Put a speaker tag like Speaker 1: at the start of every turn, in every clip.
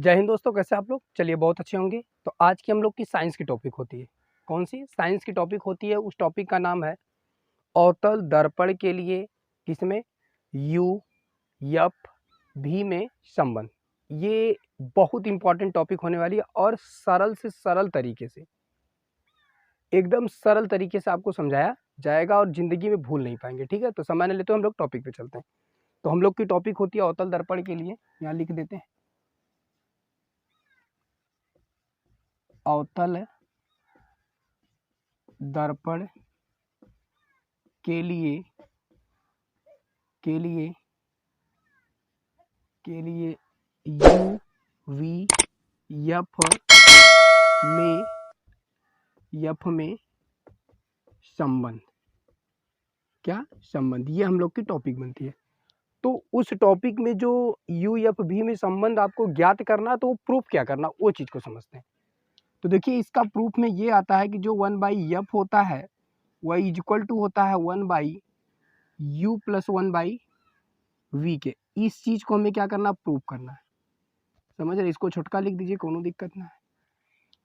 Speaker 1: जय हिंद दोस्तों, कैसे आप लोग? चलिए, बहुत अच्छे होंगे। तो आज की हम लोग की साइंस की टॉपिक होती है। कौन सी साइंस की टॉपिक होती है? उस टॉपिक का नाम है अवतल दर्पण के लिए किसमें यू यप भी में संबंध। ये बहुत इंपॉर्टेंट टॉपिक होने वाली है और सरल से सरल तरीके से, एकदम सरल तरीके से आपको समझाया जाएगा और जिंदगी में भूल नहीं पाएंगे। ठीक है, तो समय न लेते हम लोग टॉपिक पे चलते हैं। तो हम लोग की टॉपिक होती है अवतल दर्पण के लिए, यहाँ लिख देते हैं अवतल दर्पण के लिए यू वी यफ में संबंध। क्या संबंध? ये हम लोग की टॉपिक बनती है। तो उस टॉपिक में जो यू एफ भी में संबंध आपको ज्ञात करना, तो वो प्रूफ क्या करना, वो चीज को समझते हैं। तो देखिए, इसका प्रूफ में ये आता है कि जो 1/f होता है वह इज इक्वल टू होता है 1/u प्लस 1/v के। इस चीज को हमें क्या करना, प्रूफ करना है। समझ रहे? इसको छोटका लिख दीजिए, कोनो दिक्कत ना है।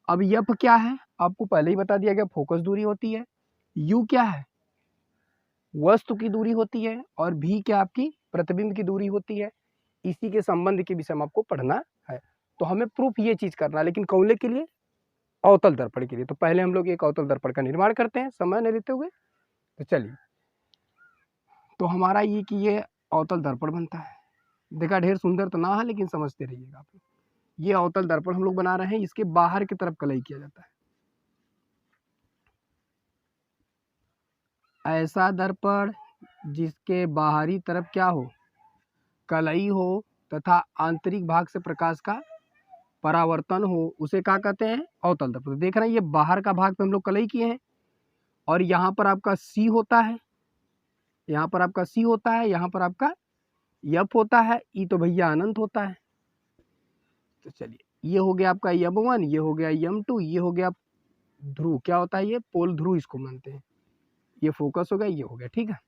Speaker 1: अब यफ क्या है, आपको पहले ही बता दिया गया, फोकस दूरी होती है। यू क्या है, वस्तु की दूरी होती है। और भी क्या, आपकी प्रतिबिंब की दूरी होती है। इसी के संबंध के विषय में आपको पढ़ना है। तो हमें प्रूफ ये चीज करना है, लेकिन कौले के लिए, अवतल दर्पण के लिए। तो पहले हम लोग एक अवतल दर्पण का निर्माण करते हैं, समय न लेते हुए। तो चलिए, तो हमारा ये कि ये अवतल दर्पण बनता है। देखा, ढेर सुंदर तो ना है, लेकिन समझते रहिएगा आप लोग। ये अवतल दर्पण हम लोग बना रहे हैं, इसके बाहर की तरफ कलई किया जाता है। ऐसा दर्पण जिसके बाहरी तरफ क्या हो, कलई हो, तथा आंतरिक भाग से प्रकाश का परावर्तन हो, उसे क्या कहते हैं, अवतल दर्पण। देख रहे हैं, ये बाहर का भाग पे हम लोग कलई किए हैं। और यहाँ पर आपका सी होता है, यहाँ पर आपका सी होता है, यहाँ पर आपका यफ होता है, ई तो भैया अनंत होता है। तो चलिए, ये हो गया आपका यम 1, ये हो गया यम 2, ये हो गया ध्रुव। क्या होता है ये, पोल ध्रुव इसको मानते हैं। ये फोकस हो गया, ये हो गया। ठीक है,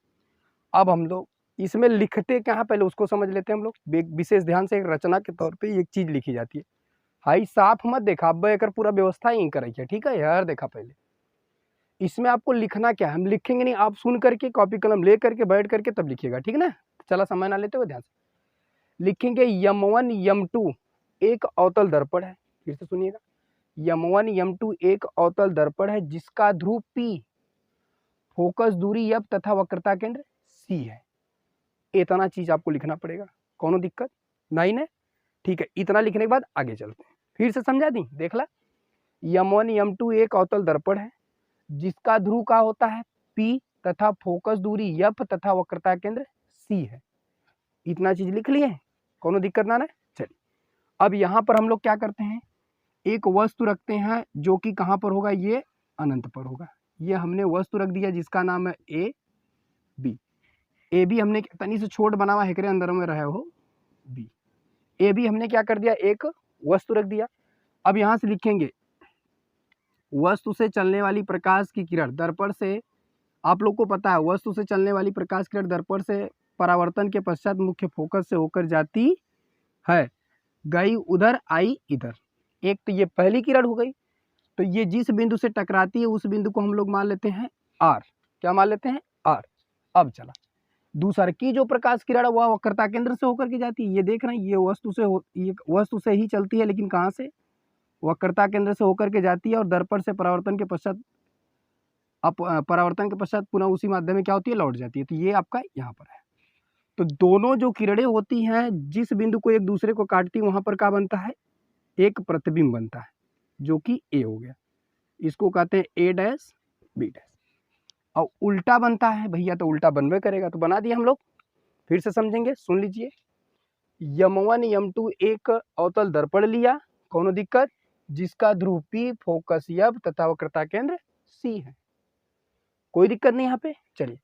Speaker 1: अब हम लोग इसमें लिखते क्या है, पहले उसको समझ लेते हैं हम लोग। विशेष ध्यान से एक रचना के तौर पे एक चीज लिखी जाती है। हाई साफ मत देखा, अब एक पूरा व्यवस्था ही करेंगे। ठीक है यार, देखा पहले इसमें आपको लिखना क्या है, हम लिखेंगे नहीं, आप सुन करके कॉपी कलम ले करके बैठ करके तब लिखिएगा। ठीक है ना, चला समय ना लेते हुए ध्यान से लिखेंगे। यम 1 यम 2 एक अवतल दर्पण है। फिर से सुनिएगा, यम 1 यम 2 एक अवतल दर्पण है जिसका ध्रुव P, फोकस दूरी F तथा वक्रता केंद्र C है। इतना चीज आपको लिखना पड़ेगा, कोनो दिक्कत नहीं ना? ठीक है, इतना लिखने के बाद आगे चलते हैं। फिर से समझा दी, देख ला। यम 1 यम 2 एक अवतल दर्पण है जिसका ध्रुव का होता है P तथा फोकस दूरी F तथा वक्रता केंद्र C है। इतना चीज लिख लिए, कोनो दिक्कत ना ना? चलिए, अब यहाँ पर हम लोग क्या करते हैं, एक वस्तु रखते हैं जो कि कहाँ पर होगा, ये अनंत पर होगा। ये हमने वस्तु रख दिया जिसका नाम है ए बी हमने तनी से छोट बनावा हेकरे अंदर में रहे हो बी। ए बी हमने क्या कर दिया, एक वस्तु रख दिया। अब यहाँ से लिखेंगे, वस्तु से चलने वाली प्रकाश की किरण दर्पण से, आप लोग को पता है, वस्तु से चलने वाली प्रकाश किरण दर्पण से परावर्तन के पश्चात मुख्य फोकस से होकर जाती है, गई उधर आई इधर। एक तो ये पहली किरण हो गई। तो ये जिस बिंदु से टकराती है उस बिंदु को हम लोग मान लेते हैं आर। क्या मान लेते हैं, आर। अब चला दूसरा की जो प्रकाश किरण है वह वक्रता केंद्र से होकर के जाती है। ये देख रहे हैं, ये वस्तु से ही चलती है, लेकिन कहाँ से, वक्रता केंद्र से होकर के जाती है और दर्पण से परावर्तन के पश्चात पुनः उसी माध्यम में क्या होती है, लौट जाती है। तो ये आपका यहाँ पर है। तो दोनों जो किरणें होती हैं जिस बिंदु को एक दूसरे को काटती है, वहां पर क्या बनता है, एक प्रतिबिंब बनता है, जो कि ए हो गया। इसको कहते हैं A' B'। और उल्टा बनता है भैया, तो उल्टा बनवे करेगा, तो बना दिया हम लोग। फिर से समझेंगे, सुन लीजिए। यम 1 यम 2 एक अवतल दर्पण लिया, कोनो दिक्कत, जिसका ध्रुव P, फोकस F तथा वक्रता केंद्र C है। कोई दिक्कत नहीं यहाँ पे। चलिए,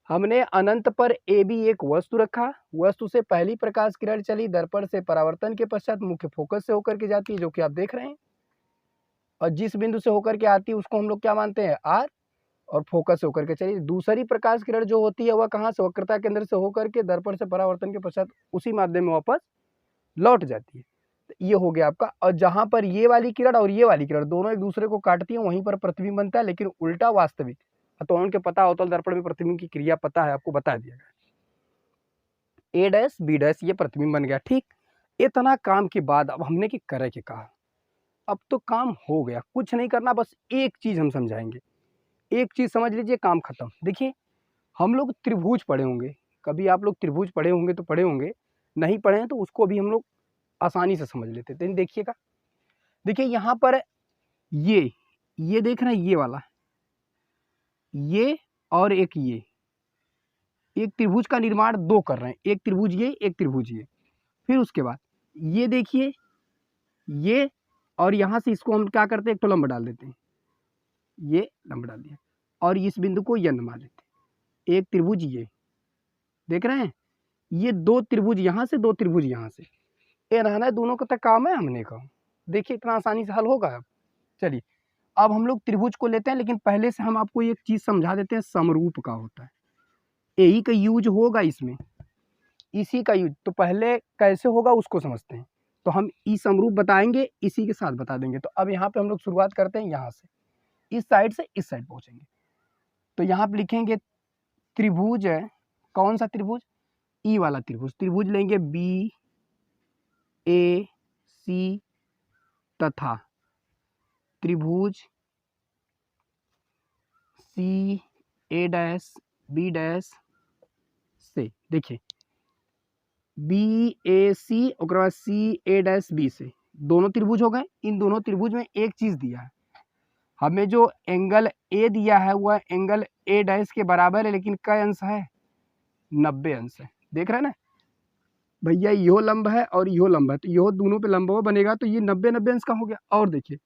Speaker 1: हमने अनंत पर ए बी एक वस्तु रखा। वस्तु से पहली प्रकाश किरण चली, दर्पण से परावर्तन के पश्चात मुख्य फोकस से होकर के जाती है, जो कि आप देख रहे हैं। और जिस बिंदु से होकर के आती है उसको हम लोग क्या मानते हैं, आर। और फोकस से होकर के चलिए, दूसरी प्रकाश किरण जो होती है वह कहाँ से, वक्रता केंद्र से होकर के दर्पण से परावर्तन के पश्चात उसी माध्यम में वापस लौट जाती है। ये हो गया आपका। और जहां पर ये वाली किरण और ये वाली किरण दोनों एक दूसरे को काटती हैं वहीं पर प्रतिबिंब बनता है, लेकिन उल्टा वास्तविक अतोलन के पता अवतल दर्पण में प्रतिबिंब की क्रिया पता है, आपको बता दिया गया। ए डैश बी डैश ये प्रतिबिंब बन गया। ठीक, इतना काम के बाद अब हमने कि करे के कहा, अब तो काम हो गया, कुछ नहीं करना, बस एक चीज हम समझाएंगे, एक चीज समझ लीजिए, काम खत्म। देखिए हम लोग त्रिभुज पढ़े होंगे, कभी आप लोग त्रिभुज पढ़े होंगे तो पढ़े होंगे, नहीं पढ़े हैं तो उसको भी हम लोग आसानी से समझ लेते थे। देखिएगा, देखिए यहाँ पर ये देख रहे हैं, ये वाला, ये और एक ये, एक त्रिभुज का निर्माण दो कर रहे हैं, एक त्रिभुज ये, एक त्रिभुज ये। फिर उसके बाद ये देखिए, ये और यहाँ से इसको हम क्या करते हैं, एक तो लंब डाल देते हैं, ये लंब डाल दिया और इस बिंदु को यन मान लेते हैं। एक त्रिभुज ये देख रहे हैं, ये दो त्रिभुज यहाँ से, दो त्रिभुज यहाँ से, ये रहना है, दोनों का तक काम है हमने कहा। देखिए इतना आसानी से हल होगा। अब चलिए, अब हम लोग त्रिभुज को लेते हैं, लेकिन पहले से हम आपको एक चीज समझा देते हैं, समरूप का होता है, यही का यूज होगा इसमें, इसी का यूज। तो पहले कैसे होगा उसको समझते हैं, तो हम ई समरूप बताएंगे, इसी के साथ बता देंगे। तो अब यहाँ पे हम लोग शुरुआत करते हैं, यहाँ से इस साइड से इस साइड पहुंचेंगे। तो यहाँ पे लिखेंगे त्रिभुज है, कौन सा त्रिभुज, ई वाला त्रिभुज। त्रिभुज लेंगे बी ए सी तथा त्रिभुज सी ए डैश बी डैश से। देखिए बी ए सी और बाद सी ए डैश बी से, दोनों त्रिभुज हो गए। इन दोनों त्रिभुज में एक चीज दिया है हमें, जो एंगल ए दिया है वह एंगल ए डैश के बराबर है, लेकिन कई अंश है, 90 अंश है। देख रहे हैं ना भैया, यो लंब है और यो लंब है, तो यो दोनों पे लंब बनेगा, तो ये 90 अंश का हो गया। और देखिए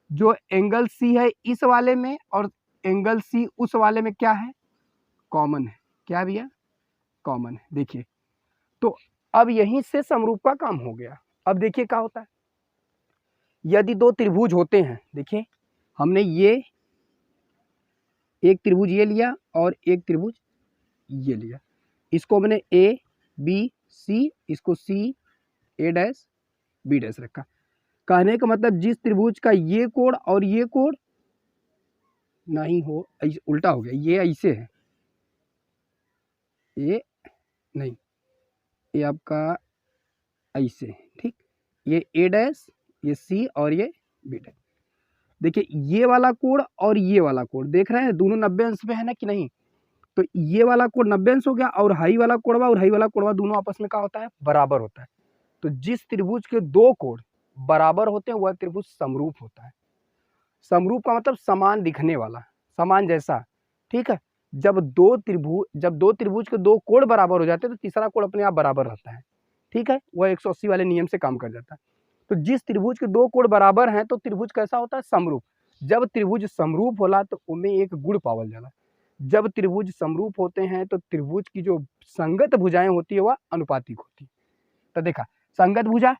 Speaker 1: जो एंगल सी है इस वाले में और एंगल सी उस वाले में क्या है, कॉमन है। क्या भैया, कॉमन है। देखिए तो अब यहीं से समरूप का काम हो गया। अब देखिए क्या होता है, यदि दो त्रिभुज होते हैं, देखिए हमने ये एक त्रिभुज ये लिया और एक त्रिभुज ये लिया, इसको हमने ए बी सी, इसको सी ए डैश बी डैश रखा। कहने का मतलब जिस त्रिभुज का ये कोण और ये कोण नहीं हो, उल्टा हो गया, ये ऐसे है, ये नहीं, ये आपका ऐसे, ठीक, ये ए डैश, ये सी और ये बी डैश। देखिए ये वाला कोण और ये वाला कोण देख रहे हैं, दोनों 90 अंश पे है ना कि नहीं, तो ये वाला कोण 90 अंश हो गया, और हाई वाला कोणवा और हाई वाला कोणवा दोनों आपस में क्या होता है, बराबर होता है। तो जिस त्रिभुज के दो कोण बराबर होते हैं वह त्रिभुज समरूप होता है। समरूप का मतलब समान दिखने वाला, समान जैसा, ठीक है। जब दो त्रिभुज के दो कोण बराबर हो जाते हैं तो तीसरा कोण अपने आप बराबर रहता है, ठीक है, वह 180 वाले नियम से काम कर जाता है। तो जिस त्रिभुज के दो कोण बराबर हैं तो त्रिभुज कैसा होता है, समरूप। जब त्रिभुज समरूप होला तो उनमें एक गुण पावल जाला, जब त्रिभुज समरूप होते हैं तो त्रिभुज की जो संगत भुजाएं होती है वह अनुपातिक होती है। तो देखा, संगत भुजा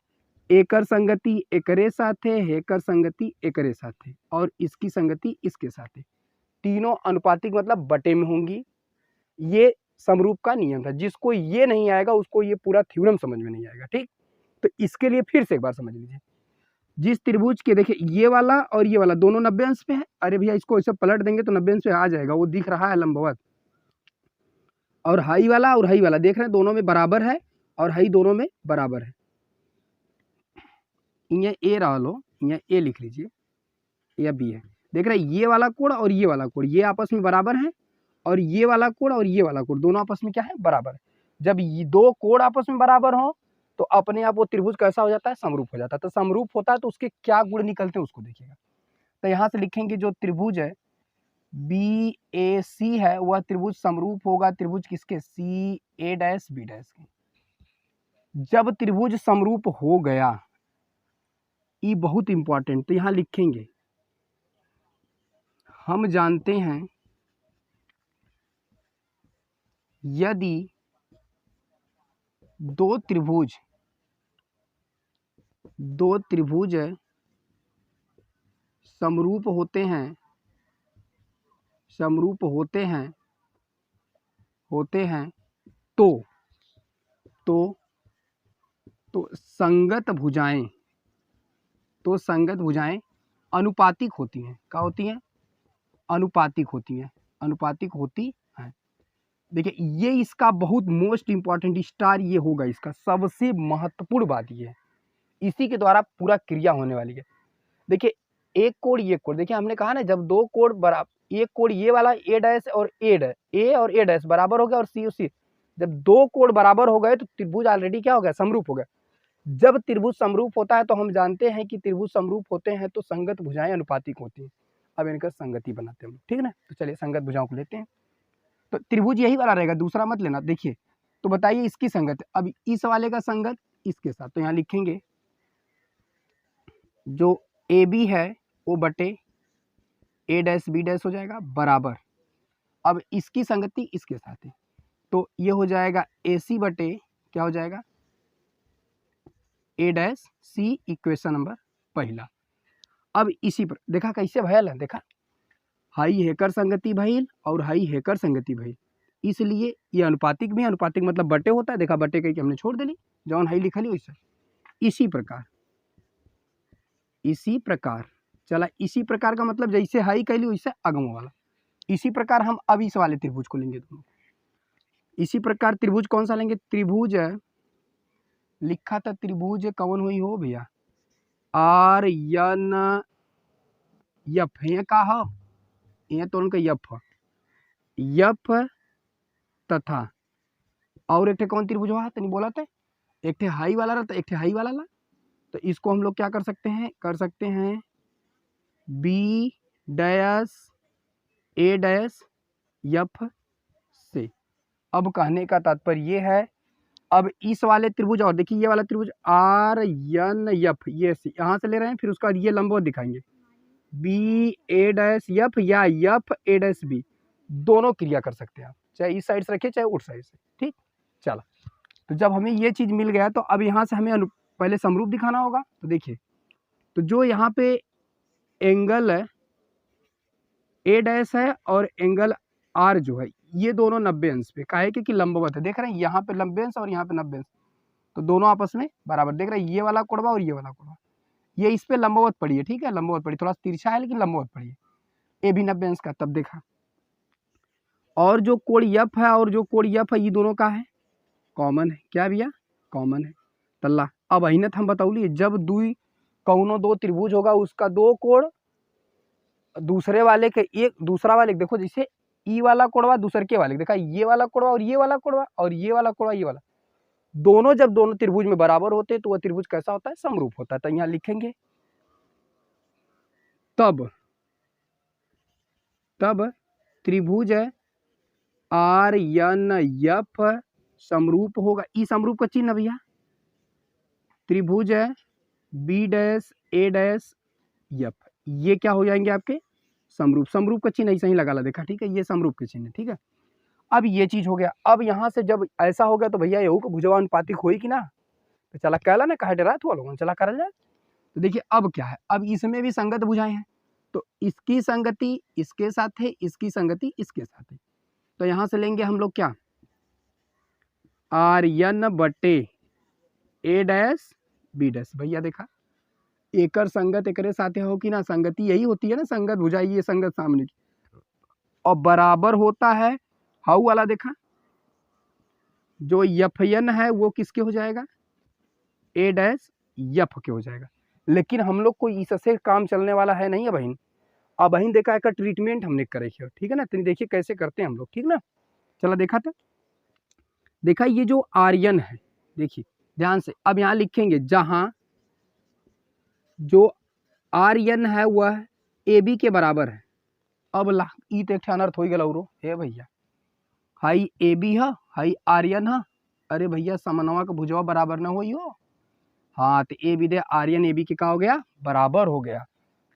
Speaker 1: एकर संगति एकरे साथे, हेकर संगति एकरे साथे, और इसकी संगति इसके साथे, तीनों अनुपातिक मतलब बटे में होंगी। ये समरूप का नियम था, जिसको ये नहीं आएगा उसको ये पूरा थ्योरम समझ में नहीं आएगा, ठीक। तो इसके लिए फिर से एक बार समझ लीजिए, जिस त्रिभुज के देखिए ये वाला और ये वाला दोनों 90 अंश पे है, अरे भैया इसको ऐसे पलट देंगे तो 90 अंश पे आ जाएगा, वो दिख रहा है लंबवत। और हाई वाला और हाई वाला देख रहे हैं दोनों में बराबर है, और हाई दोनों में बराबर है। ये ए रहा लो, ये ए लिख लीजिए, या बी है। देख रहे हैं ये वाला कोण और ये वाला कोण ये आपस में बराबर है, और ये वाला कोण और ये वाला कोण दोनों आपस में क्या है, बराबर है। जब ये दो कोण आपस में बराबर हो तो अपने आप वो त्रिभुज कैसा हो जाता है, समरूप हो जाता है। तो समरूप होता है तो उसके क्या गुण निकलते हैं उसको देखिएगा। तो यहाँ से लिखेंगे जो त्रिभुज है बी ए सी है वह त्रिभुज समरूप होगा त्रिभुज किसके, सी ए डैश बी डैश के। जब त्रिभुज समरूप हो गया, ये बहुत इंपॉर्टेंट, तो यहाँ लिखेंगे हम जानते हैं यदि दो त्रिभुज समरूप होते हैं तो संगत भुजाएं तो संगत भुजाएं अनुपातिक होती हैं। क्या होती हैं? अनुपातिक होती हैं। अनुपातिक होती हैं। देखिए ये इसका बहुत मोस्ट इंपॉर्टेंट स्टार ये होगा, इसका सबसे महत्वपूर्ण बात ये है, इसी के द्वारा पूरा क्रिया होने वाली है। देखिए एक कोण ये कोण, देखिए हमने कहा ना जब दो कोण बराबर, एक कोण ये वाला ए डैश और ए और ए डैश बराबर हो गया और सी और सी, जब दो कोण बराबर हो गए तो त्रिभुज ऑलरेडी क्या हो गया? समरूप हो गया। जब त्रिभुज समरूप होता है तो हम जानते हैं कि त्रिभुज समरूप होते हैं तो संगत भुजाएं अनुपातिक होती हैं। अब इनका संगति बनाते हैं, ठीक है ना। तो चलिए संगत भुजाओं को लेते हैं। तो त्रिभुज यही वाला रहेगा, दूसरा मत लेना। देखिए तो बताइए इसकी संगत, अब इस वाले का संगत इसके साथ, तो यहाँ लिखेंगे जो ए बी है वो बटे ए डैश बी डैश हो जाएगा बराबर, अब इसकी संगति इसके साथ है तो ये हो जाएगा ए सी बटे क्या हो जाएगा? A dash C, equation number पहला। अब इसी पर देखा कैसे भयल है, देखा हाई हेकर संगति भइल और हाई हेकर संगति भइल, इसलिए ये अनुपातिक भी, अनुपातिक मतलब बटे होता है। देखा बटे कह के हमने छोड़ देली, जौन हाई लिखली वैसे। इसी प्रकार चला, इसी प्रकार का मतलब जैसे हाई कहली वैसे अगम वाला। इसी प्रकार हम अब इस वाले त्रिभुज को लेंगे दोनों। इसी प्रकार त्रिभुज कौन सा लेंगे? त्रिभुज लिखा था, त्रिभुज कौन हुई हो भैया? आर एन एफ, ये का हो? ये तो उनका यफ तथा और एक कौन त्रिभुज हुआ तो नहीं बोला था? एक ठे हाई वाला रहता, एक ठे हाई वाला ला। तो इसको हम लोग क्या कर सकते हैं? बी डैश ए डैश एफ से। अब कहने का तात्पर्य ये है, अब इस वाले त्रिभुज और देखिए ये वाला त्रिभुज आर एन एफ, ये यहाँ से ले रहे हैं, फिर उसका ये लंबवत दिखाएंगे बी ए डैश एफ या एफ ए डैश बी, दोनों क्रिया कर सकते हैं आप, चाहे इस साइड से रखिए चाहे उस साइड से, ठीक। चला, तो जब हमें ये चीज़ मिल गया तो अब यहाँ से हमें पहले समरूप दिखाना होगा। तो देखिए तो जो यहाँ पे एंगल ए डैश है और एंगल आर जो है ये दोनों 90 अंश पे, काहे कि लंबवत है। देख रहे हैं यहाँ पे 90 अंश और यहाँ पे 90 अंश, तो दोनों आपस में बराबर। देख रहे हैं ये वाला कोणवा और ये वाला कोणवा, ये इस पे लंबवत पड़ी है, ठीक है, लंबवत पड़ी, थोड़ा तिरछा है लेकिन लंबवत पड़ी है, ए भी 90 अंश का। तब देखा और जो कोण एफ है और जो कोण एफ है ये दोनों का है कॉमन है। क्या भैया? कॉमन है। तल्ला अब अहिनत हम बतौली, जब कौनो दो त्रिभुज होगा उसका दो कोण दूसरे वाले के एक दूसरा वाले, देखो जैसे ई वाला कोणवा दूसरे के वाले, देखा ये वाला कोणवा और ये वाला कोणवा और ये वाला कोणवा ये वाला, दोनों जब दोनों त्रिभुज में बराबर होते हैं तो वह त्रिभुज कैसा होता है? समरूप होता है। तो यहाँ लिखेंगे तब त्रिभुज आर एन एफ समरूप होगा। ई समरूप का चिन्ह भैया, त्रिभुज बी डैश ए डैश एफ, ये क्या हो जाएंगे आपके? समरूप। समरूप का चिन्ह ऐसा ही लगा ला, देखा, ठीक है, ये समरूप के चिन्ह, ठीक है। अब ये चीज हो गया। अब यहाँ से जब ऐसा हो गया तो भैया यहू को भुजवा अनुपातिक होई कि ना? तो चला कहला ना, कहा डरा हुआ लोगों, चला करल जाए। तो देखिए अब क्या है, अब इसमें भी संगत भुजाएं हैं, तो इसकी संगति इसके साथ है, इसकी संगति इसके साथ है। तो यहाँ से लेंगे हम लोग क्या? आर एन बटे ए डैश बी डैश। भैया देखा एकर संगत एकरे साथे हो कि ना? संगति यही होती है ना, संगत भुजाई, ये संगत सामने की, और बराबर होता है हाउ वाला। देखा जो एफ एन है वो किसके हो जाएगा? ए डैश एफ के हो जाएगा। लेकिन हम लोग को इससे काम चलने वाला है नहीं है बहन। अब बहन देखा एक ट्रीटमेंट हमने करे, ठीक है ना, तो देखिए कैसे करते हैं हम लोग, ठीक ना। चला देखा था, देखा ये जो आर्यन है, देखिए ध्यान से, अब यहाँ लिखेंगे जहां जो आर्यन है वह ए बी के बराबर है। अब ला ई तो एक अनर्थ हो गया हे भैया, हाई ए बी है हाई आर्यन है, अरे भैया समनवा का भुजवा बराबर ना होई हो। हाँ तो ए बी दे आर्यन ए बी के का हो गया? बराबर हो गया।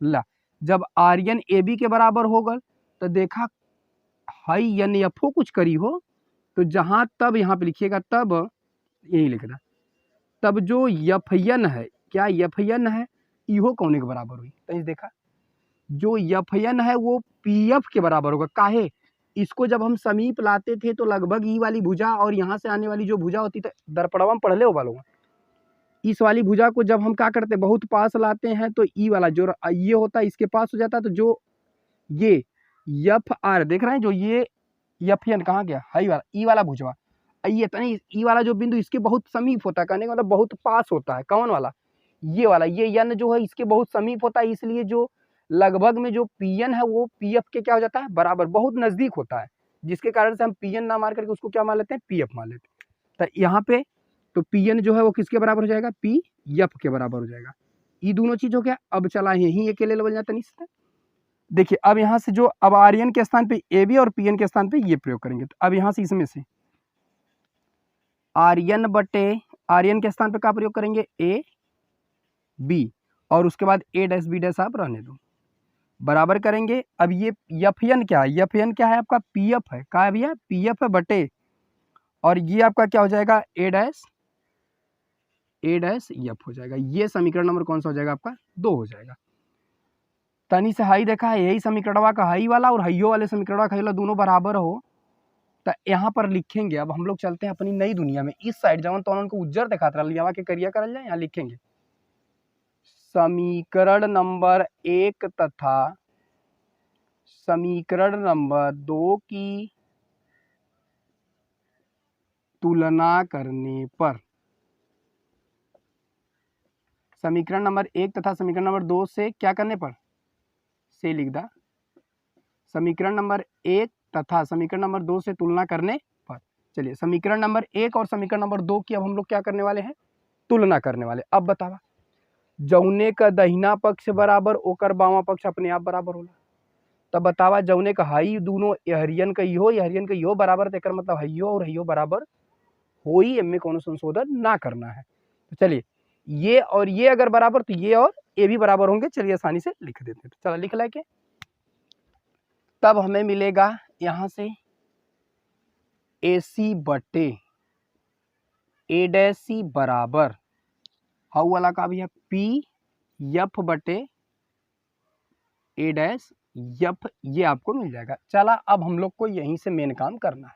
Speaker 1: ला जब आर्यन ए बी के बराबर हो गल तो देखा हाई एन एफ कुछ करी हो, तो जहां तब यहाँ पे लिखिएगा, तब यही लिखना, तब जो एफ एन है, क्या एफ एन है, इहो कौन के बराबर हुई? तो देखा जो एफ एन है वो पी एफ के बराबर होगा। काहे? इसको जब हम समीप लाते थे तो लगभग ई वाली भुजा और यहाँ से आने वाली जो भुजा होती थी, दर्पणवा में पढ़ ले हो वालों, इस वाली भुजा को जब हम क्या करते हैं, बहुत पास लाते हैं तो ई वाला जो ये होता है इसके पास हो जाता है, तो जो ये एफ आर देख रहे हैं, जो ये एफ एन कहाँ गया, हाई वाला ई वाला भुजवा, ये तनी ई वाला जो बिंदु इसके बहुत समीप होता है, कहने का मतलब बहुत पास होता है, कौन वाला, ये वाला, ये यन जो है इसके बहुत समीप होता है, इसलिए जो लगभग में जो पी एन है वो पी एफ के क्या हो जाता है, बराबर, बहुत नजदीक होता है, जिसके कारण से हम पी एन ना मार करके उसको क्या मान लेते हैं, पी एफ मान लेते हैं। तो यहाँ पे तो पी एन जो है वो किसके बराबर हो जाएगा, पी एफ के बराबर हो जाएगा। ये दोनों चीज हो गया। अब चला यही अकेले लेवल जाता नहीं। देखिए अब यहाँ से जो अब आर एन के स्थान पे ए बी और पी एन के स्थान पे ये प्रयोग करेंगे, तो अब यहाँ से इसमें से आर एन बटे आर एन के स्थान पे क्या प्रयोग करेंगे, ए बी, और उसके बाद ए डैश बी डैश आप रहने दो, बराबर करेंगे। अब ये एफ एन क्या है, एफ एन क्या है आपका, पी एफ है, कहा भैया पी एफ है बटे, और ये आपका क्या हो जाएगा, ए डैश एफ हो जाएगा। ये समीकरण नंबर कौन सा हो जाएगा आपका, 2 हो जाएगा। तनी से हाई देखा है, यही समीकरणवा का हाई वाला और हाइयो वाले समीकरणवा का हाई वाला दोनों बराबर हो, तो यहाँ पर लिखेंगे। अब हम लोग चलते हैं अपनी नई दुनिया में, इस साइड जवन तो उनको उज्जर दिखाता रहा, यहाँ के करिया करल जाए, यहाँ लिखेंगे समीकरण नंबर 1 तथा समीकरण नंबर 2 की तुलना करने पर, समीकरण नंबर 1 तथा समीकरण नंबर 2 से क्या करने पर, से लिख दा, समीकरण नंबर 1 तथा समीकरण नंबर 2 से तुलना करने पर। चलिए समीकरण नंबर 1 और समीकरण नंबर 2 की अब हम लोग क्या करने वाले हैं, तुलना करने वाले। अब बतावा, जौने का दहिना पक्ष बराबर ओकर बामा पक्ष अपने आप बराबर होला, तब बतावा जौने का हाई दोनों हरियन का इहो बराबर, तेकर मतलब हइयो और हइयो बराबर होई, इनमें कोनो संशोधन ना करना है। तो चलिए ये और ये अगर बराबर तो ये और ये भी बराबर होंगे। चलिए आसानी से लिख देते हैं, तो चलो लिख लाके, तब हमें मिलेगा यहां से ए सी बटे ए डैश सी बराबर हाउ वाला का भी है पी एफ बटे ए डैश एफ, ये आपको मिल जाएगा। चला अब हम लोग को यहीं से मेन काम करना है।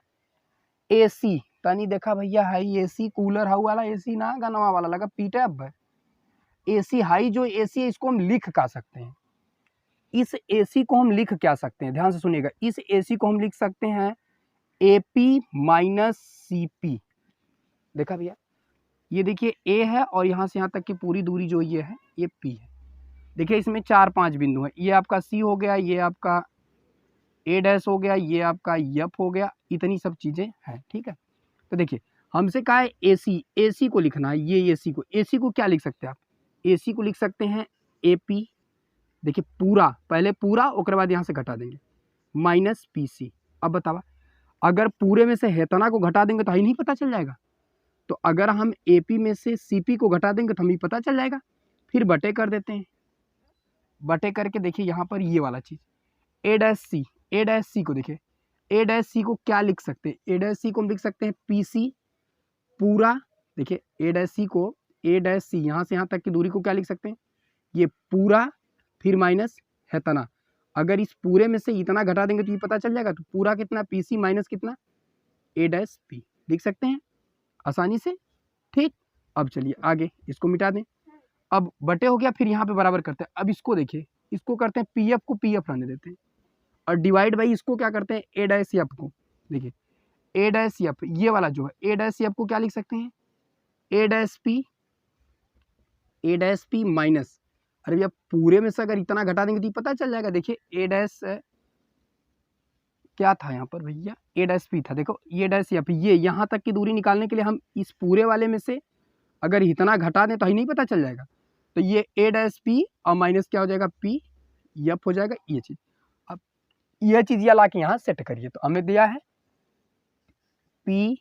Speaker 1: ए सी तनी देखा भैया हाई ए सी कूलर हाउ वाला ए सी ना गनवा वाला लगा पीटे। अब ए सी हाई जो ए सी है इसको हम लिख का सकते हैं, इस एसी को हम लिख क्या सकते हैं, ध्यान से सुनिएगा, इस एसी को हम लिख सकते हैं एपी माइनस सीपी। देखा भैया, ये देखिए ए है और यहाँ से यहाँ तक की पूरी दूरी जो ये है ये पी है। देखिए इसमें 4-5 बिंदु है, ये आपका सी हो गया, ये आपका ए डैश हो गया, ये आपका एफ हो गया, इतनी सब चीजें हैं, ठीक है। तो देखिए हमसे कहा है एसी, एसी को लिखना है, ये एसी को क्या लिख सकते हैं आप, एसी को लिख सकते हैं एपी, देखिए पूरा, पहले पूरा ओकर बाद यहाँ से घटा देंगे माइनस पीसी। अब बतावा अगर पूरे में से हेतना को घटा देंगे तो ही नहीं पता चल जाएगा, तो अगर हम एपी में से सीपी को घटा देंगे तो हमें पता चल जाएगा। फिर बटे कर देते हैं, बटे करके देखिए यहाँ पर ये वाला चीज ए डैश सी को देखिए, ए डैश सी को क्या लिख सकते हैं, ए डैश सी को हम लिख सकते हैं पीसी पूरा। देखिए ए डैश सी को, ए डैश सी यहाँ से यहाँ तक की दूरी को क्या लिख सकते हैं, ये पूरा फिर माइनस हेतना। अगर इस पूरे में से इतना घटा देंगे तो ये पता चल जाएगा, तो पूरा कितना पीसी माइनस कितना ए डैश पी, लिख सकते हैं आसानी से, ठीक। अब चलिए आगे इसको मिटा दें, अब बटे हो गया, फिर यहाँ पे बराबर करते हैं। अब इसको देखिए, इसको करते हैं पी एफ को पी एफ रहने देते हैं, और डिवाइड बाई इसको क्या करते हैं ए डैश एफ को। देखिए ए डैश एफ ये वाला जो है ए डैश एफ को क्या लिख सकते हैं ए डैश पी माइनस, अरे भैया पूरे में से अगर इतना घटा देंगे तो पता चल जाएगा। देखिए ए डैश क्या था यहाँ पर भैया, ए डैश पी था, देखो ये डैश एफ, ये यहाँ तक की दूरी निकालने के लिए हम इस पूरे वाले में से अगर इतना घटा दें तो ही नहीं पता चल जाएगा, तो ये ए डैश पी और माइनस क्या हो जाएगा पी एफ हो जाएगा ये चीज। अब यह चीज या ला के यहाँ सेट करिए, तो हमें दिया है पी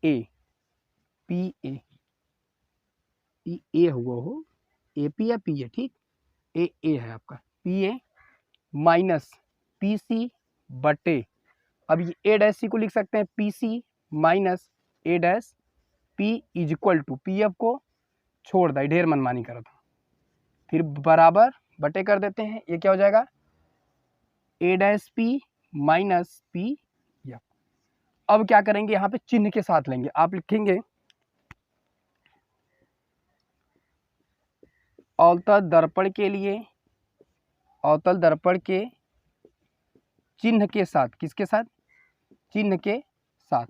Speaker 1: ए ए हुआ हो ए पी या पी ए, ठीक, ए है आपका P A minus P C बटे, अब ये ए डैश सी को लिख सकते हैं P C minus A dash P is equal to P F को छोड़ दा, ढेर मनमानी करा था, फिर बराबर बटे कर देते हैं, ये क्या हो जाएगा A dash P minus P F. अब क्या करेंगे, यहाँ पे चिन्ह के साथ लेंगे। आप लिखेंगे अवतल दर्पण के लिए, अवतल दर्पण के चिन्ह के साथ, किसके साथ, चिन्ह के साथ।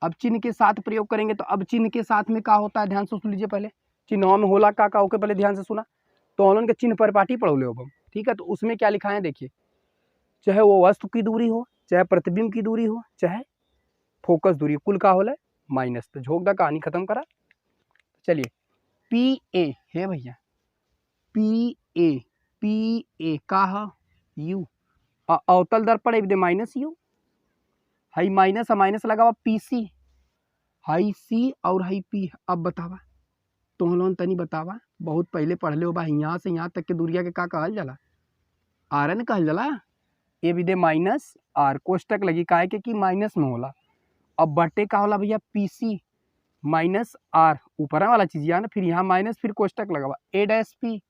Speaker 1: अब चिन्ह के साथ प्रयोग करेंगे, तो अब चिन्ह के साथ में क्या होता है, ध्यान से सुन लीजिए पहले। चिन्हों में होला का होके, पहले ध्यान से सुना। तो उन्होंने के चिन्ह परिपाटी पढ़ो ले हम, ठीक है। तो उसमें क्या लिखा है देखिए, चाहे वो वस्तु की दूरी हो, चाहे प्रतिबिंब की दूरी हो, चाहे फोकस दूरी, कुल का होला माइनस। तो झोंक दा कहानी खत्म करा। चलिए पी ए है भैया, पी ए का है यू, अवतल दर्पण है minus you, high minus minus लगा हुआ पी सी, हाई सी और हाई पी। अब बतावा तो लोन तनी बतावा, बहुत पहले पढ़ ले हो बा, यहाँ से यहाँ तक के दूरिया के का कहल जाला, आर एन कहल जाला। ए विदे माइनस आर, कोष्टक लगी काहे के कि माइनस में होला। अब बटे का होला भैया पी सी माइनस आर, ऊपर वाला चीज ना, फिर यहाँ माइनस, फिर कोष्टक लगा हुआ ए डैश पी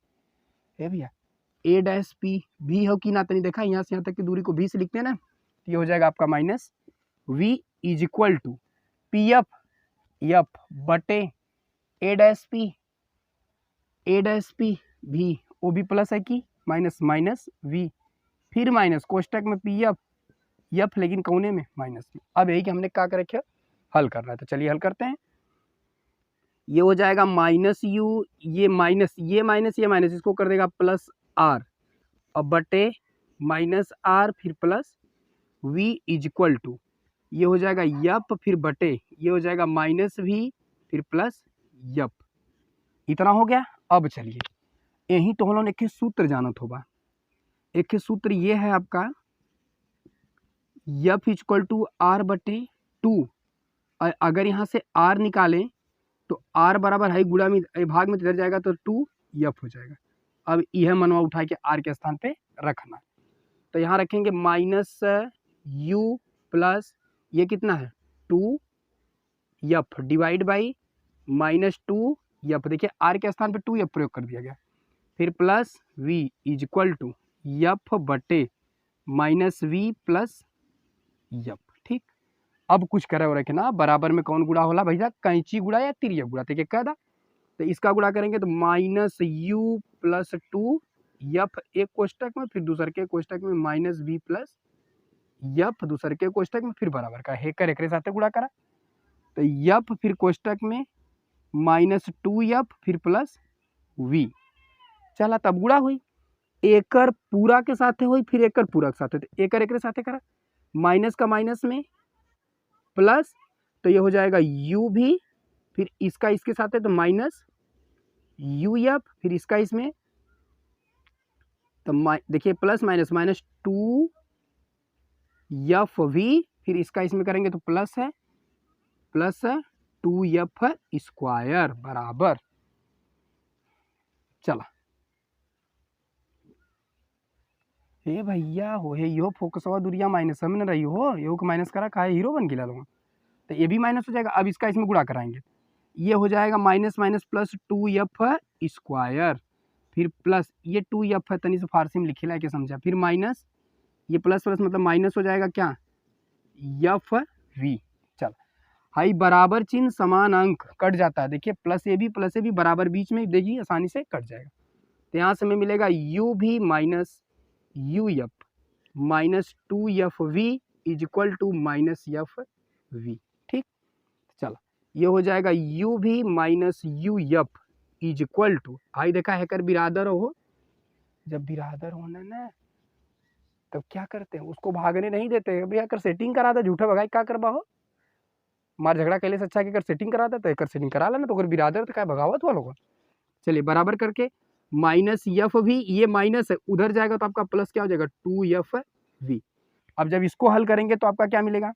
Speaker 1: है भैया, ए डैश पी भी हो कि ना, तनी देखा यहाँ से यहाँ तक की दूरी को भी से लिखते हैं ना, ये हो जाएगा आपका minus v is equal to P F F बटे ए डैश पी भी, वो भी प्लस है कि माइनस माइनस v, फिर माइनस कोष्टक में पी एफ लेकिन कोने में माइनस में। अब यही कि हमने क्या कर रखा, हल करना है। तो चलिए हल करते हैं। ये हो जाएगा माइनस यू, ये माइनस, ये माइनस, ये माइनस, इसको कर देगा प्लस आर, अब बटे माइनस आर फिर plus v is equal to, ये हो जाएगा यप फिर बटे, ये हो जाएगा माइनस v फिर प्लस यप। इतना हो गया। अब चलिए यही तो हम लोग एक सूत्र जानत होगा, एक सूत्र ये है आपका यफ इक्वल टू आर बटे टू। अगर यहाँ से आर निकालें तो आर बराबर है गुणा में भाग में इधर जाएगा तो टू यफ हो जाएगा। अब यह मनवा उठा के आर के स्थान पे रखना। तो यहाँ रखेंगे माइनस यू प्लस ये कितना है टू यफ डिवाइड बाई माइनस टू यफ, देखिए आर के स्थान पे टू यफ प्रयोग कर दिया गया, फिर plus V is equal to यफ बटे माइनस वी प्लस यफ। ठीक, अब कुछ करे हो रखे ना, बराबर में कौन गुणा होला भैया, कैंची गुणा या तिरिया गुणा, तो कह दा। तो इसका गुणा करेंगे तो minus you plus two F एक कोष्टक में, फिर दूसर के कोष्टक में माइनस वी प्लस यफ दूसर के कोष्टक में, फिर बराबर का है कर एक साथ गुणा करा। तो यफ फिर कोष्टक में माइनस टू यफ फिर प्लस वी, चला तब गुणा हुई, एकर पूरा के साथ हुई फिर एकर पूरा के साथ, तो एकर एक साथ करा, माइनस का माइनस में प्लस, तो ये हो जाएगा u भी, फिर इसका इसके साथ है तो माइनस यू एफ, फिर इसका इसमें, तो देखिए plus minus minus two F V, फिर इसका इसमें करेंगे तो प्लस है, प्लस टू एफ स्क्वायर बराबर, चला हे भैया हो हे यो फोकसवा दूरिया माइनस में न रही हो, यो को माइनस करा खाए हीरो बन गिला लोग, तो ये भी माइनस हो जाएगा। अब इसका इसमें गुणा कराएंगे, ये हो जाएगा minus minus plus two F square, फिर प्लस ये टू एफ है तनी से फारसी में लिखे ला के समझा, फिर माइनस ये प्लस प्लस मतलब माइनस हो जाएगा क्या एफ वी। चल हाई बराबर चिन्ह समान अंक कट जाता है, देखिए प्लस ए भी बराबर बीच में देखिए आसानी से कट जाएगा। तो यहाँ से हमें मिलेगा U B minus U F minus two F V is equal to minus F V. ठीक, चलो ये हो जाएगा u भी minus U F is equal to, आई देखा है कर बिरादर हो, जब बिरादर होना ना तब क्या करते हैं उसको भागने नहीं देते भैया, कर सेटिंग करा दे, झूठा भगाई क्या करबा हो, मार झगड़ा कैले से अच्छा कि कर सेटिंग करा दे, तो एक सेटिंग करा लेना, तो अगर बिरादर तो क्या भगावत वालों का। चलिए बराबर करके माइनस एफ भी, ये माइनस है उधर जाएगा तो आपका प्लस क्या हो जाएगा टू एफ वी। अब जब इसको हल करेंगे तो आपका क्या मिलेगा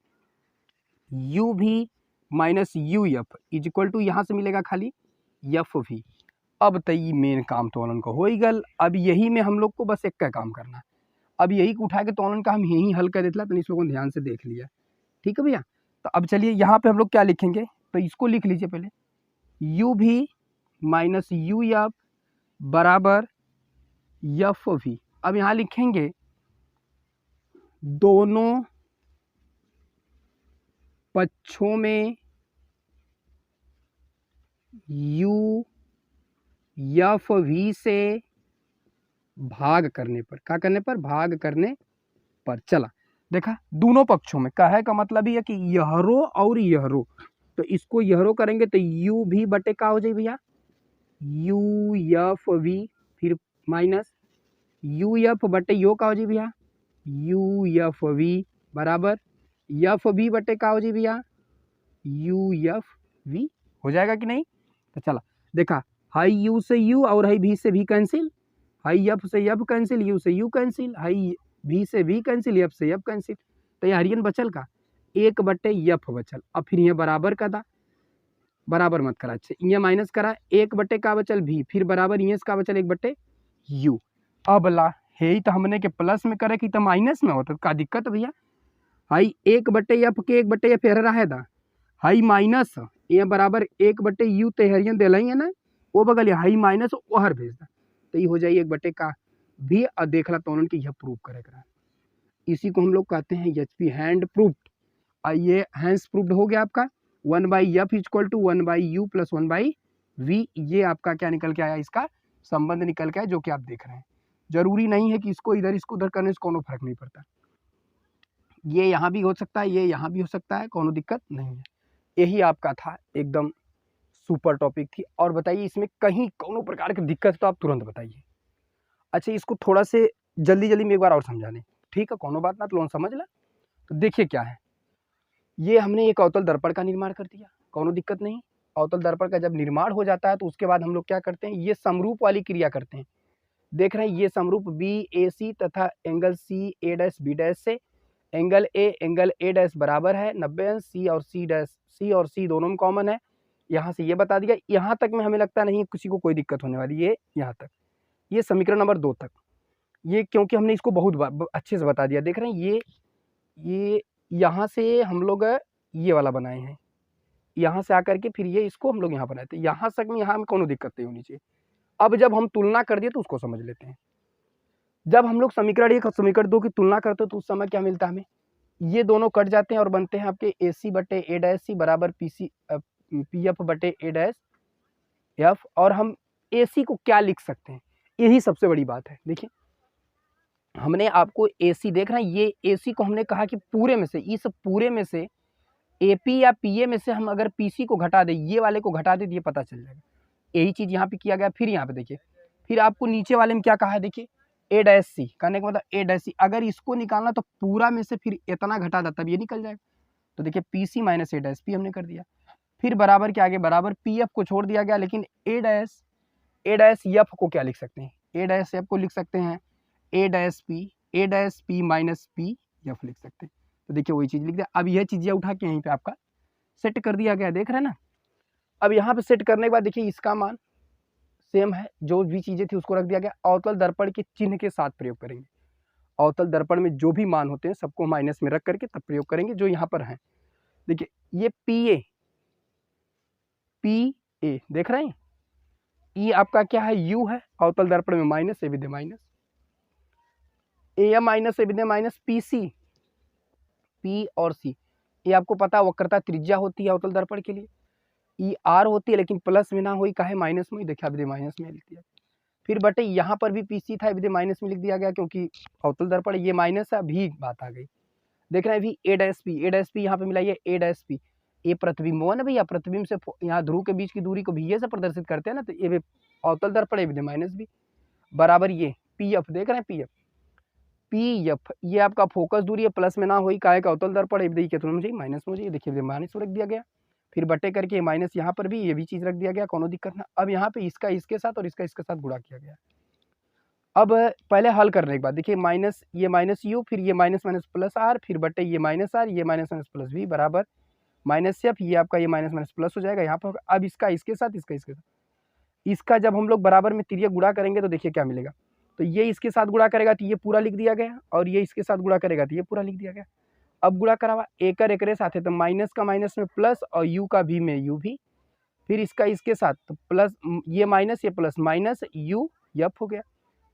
Speaker 1: u भी minus U F is equal to यहाँ से मिलेगा खाली एफ भी। अब तई मेन काम तोलन का हो ही गल, अब यही में हम लोग को बस एक का काम करना है, अब यही को उठा के तोलन का हम यही हल कर देता, तो इस लोगों ने ध्यान से देख लिया। ठीक है भैया, तो अब चलिए यहाँ पे हम लोग क्या लिखेंगे, तो इसको लिख लीजिए पहले, u भी माइनस यू एफ बराबर एफ भी। अब यहाँ लिखेंगे दोनों पक्षों में u एफ वी से भाग करने पर, क्या करने पर, भाग करने पर। चला देखा, दोनों पक्षों में कहे का मतलब ही है कि यह रो और यह रो, तो इसको यह रो करेंगे तो u भी बटे का हो जाए भैया, u एफ वी, फिर माइनस u एफ बटे यो का हो जाए भैया, u एफ वी बराबर एफ वी बटे का हो जाए भैया, u एफ वी हो जाएगा कि नहीं। तो चला देखा, हाई यू से यू और हाई भी से भी कैंसिल, हाई एफ से एफ कैंसिल, यू से यू कैंसिल, हाई भी से भी कैंसिल, एफ से एफ कैंसिल, तो ये हरियन बचल का एक बटे एफ बचल। अब फिर ये बराबर का था, बराबर मत करा, अच्छा ये माइनस करा, एक बटे का बचल भी, फिर बराबर ये का बचल एक बटे यू। अब ला हे तो हमने के प्लस में करे कि तो माइनस में होता, का दिक्कत भैया, हाई एक बटे एफ के एक बटे एफ रहा है था, हाई माइनस ये बराबर एक बटे यू तेहरियन दिल है ना, वो बगल हाई माइनस वो हर भेज दा, तो ये हो जाए एक बटे का भी। और देख ला तो कि यह प्रूव करेगा, इसी को हम लोग कहते हैं एच पी हैंड प्रूफ्ड। और ये हैंड्स प्रूफ्ड हो गया आपका 1/f equal to 1/u plus 1/v। ये आपका क्या निकल के आया, इसका संबंध निकल के आया, जो कि आप देख रहे हैं। जरूरी नहीं है कि इसको उधर करने से कोनो फर्क नहीं पड़ता, ये यहाँ भी हो सकता है, ये यहाँ भी हो सकता है, कोनो दिक्कत नहीं है। यही आपका था, एकदम सुपर टॉपिक थी। और बताइए इसमें कहीं कोनो प्रकार की दिक्कत तो आप तुरंत बताइए। अच्छा इसको थोड़ा से जल्दी जल्दी में एक बार और समझा दें, ठीक है, कोनो बात ना, तो लोन समझ ला। तो देखिए क्या है, ये हमने एक अवतल दर्पण का निर्माण कर दिया, कोनो दिक्कत नहीं। अवतल दर्पण का जब निर्माण हो जाता है तो उसके बाद हम लोग क्या करते हैं, ये समरूप वाली क्रिया करते हैं। देख रहे हैं ये समरूप बी ए सी तथा एंगल सी ए डैश बी डैश से एंगल ए डैश बराबर है 90 अंश, सी और सी दोनों में कॉमन है। यहाँ से ये बता दिया, यहाँ तक में हमें लगता नहीं किसी को कोई दिक्कत होने वाली है। यहाँ तक ये समीकरण नंबर 2 तक, ये क्योंकि हमने इसको बहुत अच्छे से बता दिया। देख रहे हैं ये यहाँ से हम लोग ये वाला बनाए हैं, यहाँ से आकर के फिर ये इसको हम लोग यहाँ बनाए थे, यहाँ तक में यहाँ में कोनो दिक्कत नहीं होनी चाहिए। अब जब हम तुलना कर दिए तो उसको समझ लेते हैं। जब हम लोग समीकरण 1 और समीकरण 2 की तुलना करते हैं तो उस समय क्या मिलता है हमें, ये दोनों कट जाते हैं और बनते हैं आपके ए सी बटे ए डैश सी बराबर पी एफ बटे ए डैश एफ। और हम ए सी को क्या लिख सकते हैं, यही सबसे बड़ी बात है। देखिए हमने आपको ए सी देख रहे हैं, ये ए सी को हमने कहा कि पूरे में से, इस पूरे में से ए पी या पी ए में से हम अगर पी सी को घटा दें, ये वाले को घटा दें तो ये पता चल जाएगा। यही चीज़ यहाँ पे किया गया। फिर यहाँ पे देखिए, फिर आपको नीचे वाले में क्या कहा है, देखिए ए डैश सी, कहने का मतलब ए डैश सी, अगर इसको निकालना तो पूरा में से फिर इतना घटा देता तब ये निकल जाएगा। तो देखिए P C minus A dash P हमने कर दिया। फिर बराबर के आगे बराबर पी एफ को छोड़ दिया गया, लेकिन ए डैश एफ को क्या लिख सकते हैं, ए डैश एफ को लिख सकते हैं A dash P minus P F लिख सकते हैं। तो देखिए वही चीज़ लिख दिया। अब यह चीज़ें उठा के यहीं पे आपका सेट कर दिया गया, देख रहे हैं ना। अब यहाँ पे सेट करने के बाद देखिए इसका मान सेम है, जो भी चीज़ें थी उसको रख दिया गया। अवतल दर्पण के चिन्ह के साथ प्रयोग करेंगे, अवतल दर्पण में जो भी मान होते हैं सबको माइनस में रख करके तब प्रयोग करेंगे, जो यहाँ पर है। देखिए ये पी ए देख रहे हैं, ये आपका क्या है, यू है, अवतल दर्पण में माइनस ए विधे माइनस, ए माइनस ए विधे माइनस पी सी, पी और सी, ये आपको पता वक्रता त्रिज्या होती है अवतल दर्पण के लिए, ई आर होती है, लेकिन प्लस में ना हुई, काहे माइनस में, देखिए विधे माइनस में लिख दिया। फिर बटे यहाँ पर भी पी सी था, विधे माइनस में लिख दिया गया, क्योंकि अवतल दर्पण ये माइनस है, भी बात आ गई। देख रहे हैं अभी ए डैश पी यहाँ पे मिलाइए, ए डैश पी, ये प्रतिबिंब है ना भैया, प्रतिबिंब से यहाँ ध्रुव के बीच की दूरी को भी ये से प्रदर्शित करते हैं ना, तो ये अवतल दर्पण विधे माइनस भी बराबर ये पी एफ, देख रहे हैं पी एफ ये आपका फोकस दूरी है, प्लस में ना हुई, काहे का अवतल दर्पण है के तुलना में माइनस में हो जाए, देखिए माइनस रख दिया गया। फिर बटे करके माइनस यहाँ पर भी ये भी चीज़ रख दिया गया, कोनो दिक्कत ना। अब यहाँ पे इसका इसके साथ और इसका इसके साथ गुणा किया गया। अब पहले हल करने के बाद देखिए माइनस ये माइनस यू, फिर ये माइनस माइनस प्लस आर, फिर बटे ये माइनस आर, ये माइनस माइनस प्लस वी बराबर माइनस एफ, ये आपका ये माइनस माइनस प्लस हो जाएगा यहाँ पर। अब इसका इसके साथ, इसका इसके साथ, इसका जब हम लोग बराबर में तिर्यक गुणा करेंगे तो देखिए क्या मिलेगा, तो ये इसके साथ गुणा करेगा तो ये पूरा लिख दिया गया, और ये इसके साथ गुणा करेगा तो ये पूरा लिख दिया गया। अब गुणा करा हुआ एकरे साथ है, तो माइनस का माइनस में प्लस और यू का भी में यू भी, फिर इसका इसके साथ तो प्लस, ये माइनस ये प्लस, माइनस यू एफ हो गया।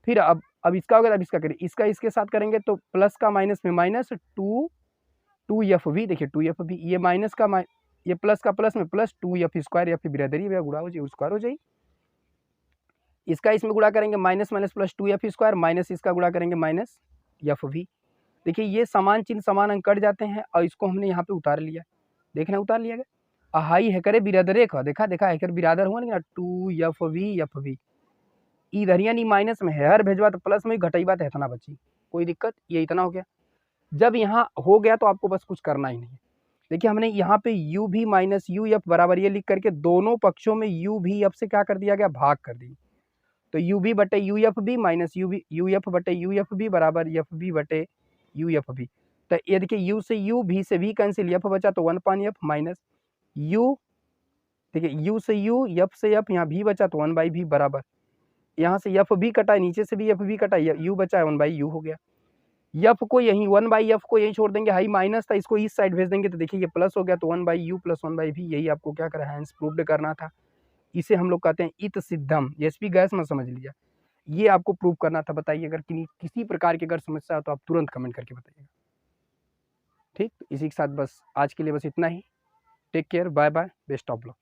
Speaker 1: फिर अब इसका हो गया, अब इसका करें, इसका इसके साथ करेंगे तो प्लस का माइनस में माइनस 2 2FV, देखिए 2FV, ये माइनस का ये प्लस का प्लस में प्लस 2F स्क्वायर, या फिर बिरादरी भैया गुड़ा हो जाए, स्क्वायर हो जाए। इसका इसमें गुड़ा करेंगे minus minus plus 2F square, minus इसका गुड़ा करेंगे माइनस FV। देखिए ये समान चिन्ह समान अंक कट जाते हैं और इसको हमने यहाँ पे उतार लिया, देख रहे हैं उतार लिया गया। हाई हैकरे बिरादरे का देखा हैकर बिरादर हुआ ना 2FV इधर यानी माइनस में है, हर भेजवा तो प्लस में घटाई बात है, इतना बची कोई दिक्कत, ये इतना हो गया। जब यहाँ हो गया तो आपको बस कुछ करना ही नहीं है। देखिए हमने यहाँ पे you B minus U F बराबर ये लिख करके दोनों पक्षों में यू भी एफ से क्या कर दिया गया, भाग कर दी। तो यू बी बटे U F B minus U F बटे यू एफ बी बराबर एफ बी बटे यू एफ बी। तो ये देखिए यू से यू, भी से भी कैंसिल, एफ बचा तो 1/f माइनस यू, देखिए यू से यू, एफ से एफ, यहाँ भी बचा तो 1/v बराबर, यहाँ से एफ भी कटा, नीचे से भी एफ भी कटा, यू बचा है 1/u हो गया। एफ को यहीं 1/f को यहीं छोड़ देंगे, हाई माइनस था इसको इस साइड भेज देंगे, तो देखिए ये प्लस हो गया, तो 1/u प्लस 1/v, यही आपको क्या करा है, प्रूव्ड करना था। इसे हम लोग कहते हैं इत सिद्धम, एसपी गैस में समझ लिया, ये आपको प्रूव करना था। बताइए अगर किसी प्रकार की अगर समस्या हो तो आप तुरंत कमेंट करके बताइएगा। ठीक, इसी के साथ बस आज के लिए बस इतना ही। Take care, bye bye, best of luck.